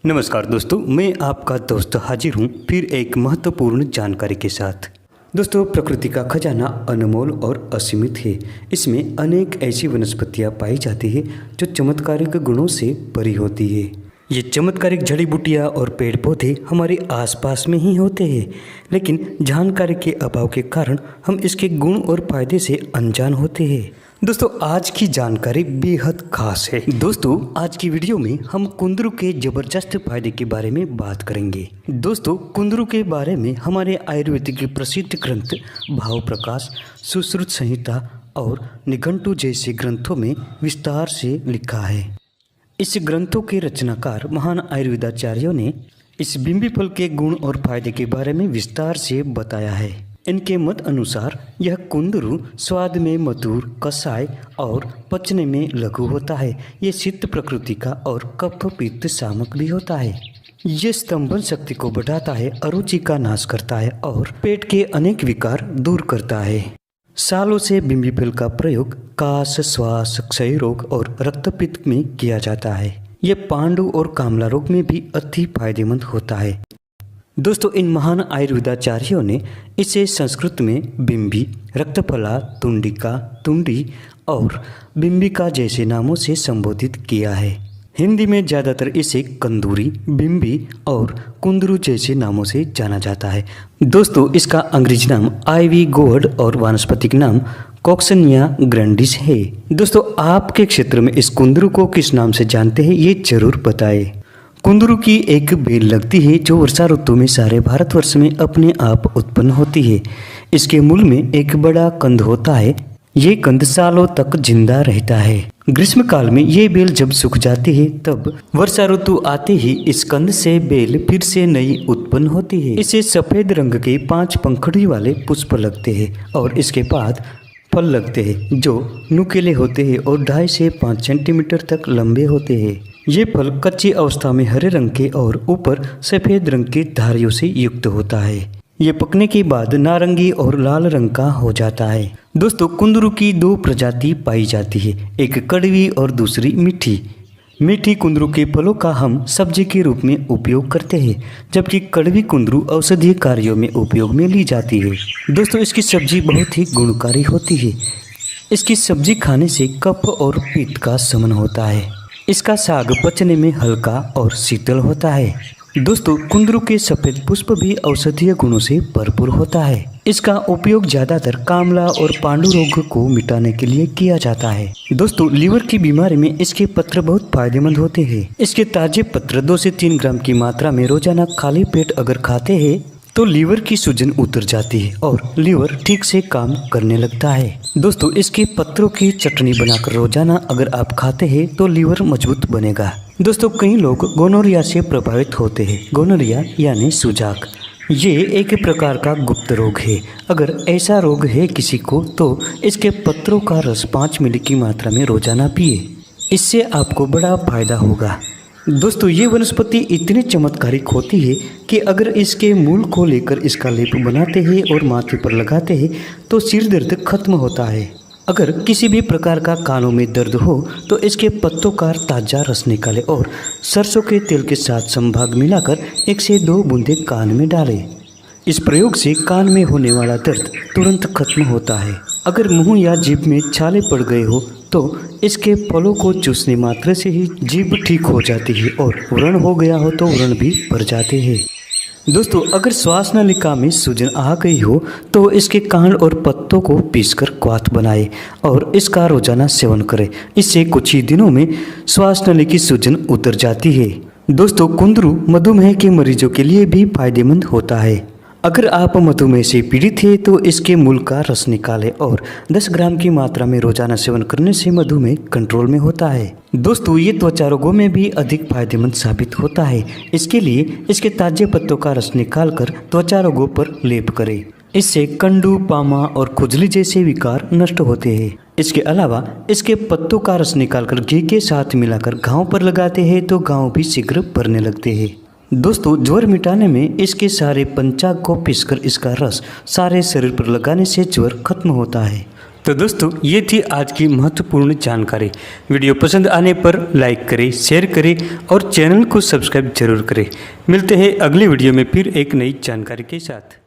नमस्कार दोस्तों, मैं आपका दोस्त हाजिर हूँ फिर एक महत्वपूर्ण जानकारी के साथ। दोस्तों, प्रकृति का खजाना अनमोल और असीमित है। इसमें अनेक ऐसी वनस्पतियाँ पाई जाती है जो चमत्कारिक गुणों से भरी होती है। ये चमत्कारिक जड़ी बूटियाँ और पेड़ पौधे हमारे आसपास में ही होते हैं, लेकिन जानकारी के अभाव के कारण हम इसके गुण और फायदे से अनजान होते हैं। दोस्तों, आज की जानकारी बेहद खास है। दोस्तों, आज की वीडियो में हम कुंदरू के जबरदस्त फायदे के बारे में बात करेंगे। दोस्तों, कुंदरू के बारे में हमारे आयुर्वेदिक प्रसिद्ध ग्रंथ भाव प्रकाश, सुश्रुत संहिता और निघंटु जैसे ग्रंथों में विस्तार से लिखा है। इस ग्रंथों के रचनाकार महान आयुर्वेदाचार्यों ने इस बिंबी फल के गुण और फायदे के बारे में विस्तार से बताया है। इनके मत अनुसार यह कुंदरू स्वाद में मधुर, कसाय और पचने में लघु होता है। ये शीत प्रकृति का और कफ पित्त शामक भी होता है। ये स्तंभन शक्ति को बढ़ाता है, अरुचि का नाश करता है और पेट के अनेक विकार दूर करता है। सालों से बिंबी फल का प्रयोग काश, श्वास, क्षय रोग और रक्तपित्त में किया जाता है। ये पांडु और कामला रोग में भी अति फायदेमंद होता है। दोस्तों, इन महान आयुर्वेदाचार्यों ने इसे संस्कृत में बिंबी, रक्तफला, तुंडिका, तुंडी और बिंबिका जैसे नामों से संबोधित किया है। हिंदी में ज़्यादातर इसे कंदूरी, बिंबी और कुंदरू जैसे नामों से जाना जाता है। दोस्तों, इसका अंग्रेजी नाम आइवी गोर्ड और वानस्पतिक नाम कॉक्सिनिया ग्रैंडिस है। दोस्तों, आपके क्षेत्र में इस कुंदरू को किस नाम से जानते हैं, ये जरूर बताएं। कुंदरू की एक बेल लगती है जो वर्षा ऋतु में सारे भारतवर्ष में अपने आप उत्पन्न होती है। इसके मूल में एक बड़ा कंद होता है। ये कंद सालों तक जिंदा रहता है। ग्रीष्म काल में ये बेल जब सूख जाती है तब वर्षा ऋतु आते ही इस कंद से बेल फिर से नई उत्पन्न होती है। इसे सफेद रंग के 5 पंखुड़ी वाले पुष्प लगते हैं और इसके बाद फल लगते हैं जो नुकीले होते हैं और 2.5 से 5 सेंटीमीटर तक लंबे होते हैं। ये फल कच्ची अवस्था में हरे रंग के और ऊपर सफ़ेद रंग की धारियों से युक्त होता है। ये पकने के बाद नारंगी और लाल रंग का हो जाता है। दोस्तों, कुंदरू की 2 प्रजाति पाई जाती है, एक कड़वी और दूसरी मीठी। मीठी कुंदरू के फलों का हम सब्जी के रूप में उपयोग करते हैं, जबकि कड़वी कुंदरू औषधीय कार्यों में उपयोग में ली जाती है। दोस्तों, इसकी सब्जी बहुत ही गुणकारी होती है। इसकी सब्जी खाने से कफ और पित्त का शमन होता है। इसका साग पचने में हल्का और शीतल होता है। दोस्तों, कुंदरू के सफ़ेद पुष्प भी औषधीय गुणों से भरपूर होता है। इसका उपयोग ज़्यादातर कामला और पांडु रोग को मिटाने के लिए किया जाता है। दोस्तों, लीवर की बीमारी में इसके पत्र बहुत फायदेमंद होते हैं। इसके ताजे पत्र 2 से 3 ग्राम की मात्रा में रोजाना खाली पेट अगर खाते हैं तो लीवर की सूजन उतर जाती है और लीवर ठीक से काम करने लगता है। दोस्तों, इसके पत्रों की चटनी बनाकर रोजाना अगर आप खाते हैं तो लीवर मजबूत बनेगा। दोस्तों, कई लोग गोनोरिया से प्रभावित होते हैं। गोनोरिया यानी सुजाक, ये एक प्रकार का गुप्त रोग है। अगर ऐसा रोग है किसी को तो इसके पत्रों का रस 5 मिली की मात्रा में रोजाना पिए। इससे आपको बड़ा फायदा होगा। दोस्तों, ये वनस्पति इतनी चमत्कारिक होती है कि अगर इसके मूल को लेकर इसका लेप बनाते हैं और माथे पर लगाते हैं तो सिर दर्द खत्म होता है। अगर किसी भी प्रकार का कानों में दर्द हो तो इसके पत्तों का ताज़ा रस निकालें और सरसों के तेल के साथ संभाग मिलाकर 1 से 2 बूंदें कान में डालें। इस प्रयोग से कान में होने वाला दर्द तुरंत खत्म होता है। अगर मुंह या जीभ में छाले पड़ गए हो तो इसके फलों को चूसने मात्र से ही जीभ ठीक हो जाती है और व्रण हो गया हो तो व्रण भी भर जाते हैं। दोस्तों, अगर श्वास नलिका में सूजन आ गई हो तो इसके कांड और पत्तों को पीसकर क्वाथ बनाएं और इसका रोजाना सेवन करें। इससे कुछ ही दिनों में श्वास नली की सूजन उतर जाती है। दोस्तों, कुंदरू मधुमेह के मरीजों के लिए भी फायदेमंद होता है। अगर आप मधुमेह से पीड़ित हैं तो इसके मूल का रस निकालें और 10 ग्राम की मात्रा में रोजाना सेवन करने से मधुमेह कंट्रोल में होता है। दोस्तों, ये त्वचा रोगों में भी अधिक फायदेमंद साबित होता है। इसके लिए इसके ताजे पत्तों का रस निकालकर त्वचा रोगों पर लेप करें। इससे कंडू, पामा और खुजली जैसे विकार नष्ट होते हैं। इसके अलावा इसके पत्तों का रस निकालकर घी के साथ मिलाकर घाव पर लगाते हैं तो घाव भी शीघ्र भरने लगते हैं। दोस्तों, ज्वर मिटाने में इसके सारे पंचांग को पीसकर इसका रस सारे शरीर पर लगाने से ज्वर खत्म होता है। तो दोस्तों ये थी आज की महत्वपूर्ण जानकारी। वीडियो पसंद आने पर लाइक करें, शेयर करें और चैनल को सब्सक्राइब जरूर करें। मिलते हैं अगली वीडियो में फिर एक नई जानकारी के साथ।